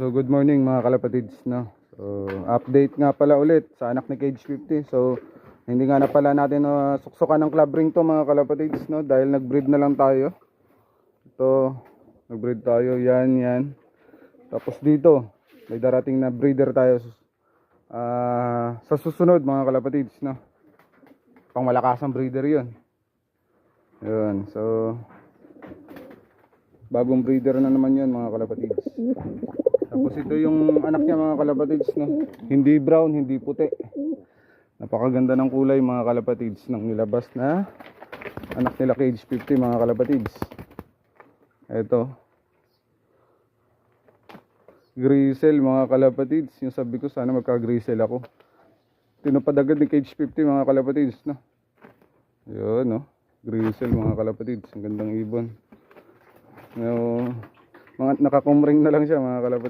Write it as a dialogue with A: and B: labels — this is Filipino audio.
A: So good morning mga kalapatids, no. So update nga pala ulit sa anak ni Cage 50. So hindi nga na pala natin suksukan ng club ring to mga kalapatids, no, dahil nag-breed na lang tayo. Ito, nag-breed tayo, yan. Tapos dito, may darating na breeder tayo sa susunod mga kalapatids, no. Pang malakasang breeder 'yon. Yun, so bagong breeder na naman 'yon mga kalapatids. Tapos ito yung anak niya mga kalapatids, no. Hindi brown, hindi puti. Napakaganda ng kulay mga kalapatids ng nilabas na anak nila Cage 50 mga kalapatids. Ito, Grisel mga kalapatids. Yung sabi ko sana magka-Grisel ako. Tinupad agad ni Cage 50 mga kalapatids, no. Yun, no. Grisel mga kalapatids. Ang gandang ibon. Mga nakakumring na lang siya mga kalapatids.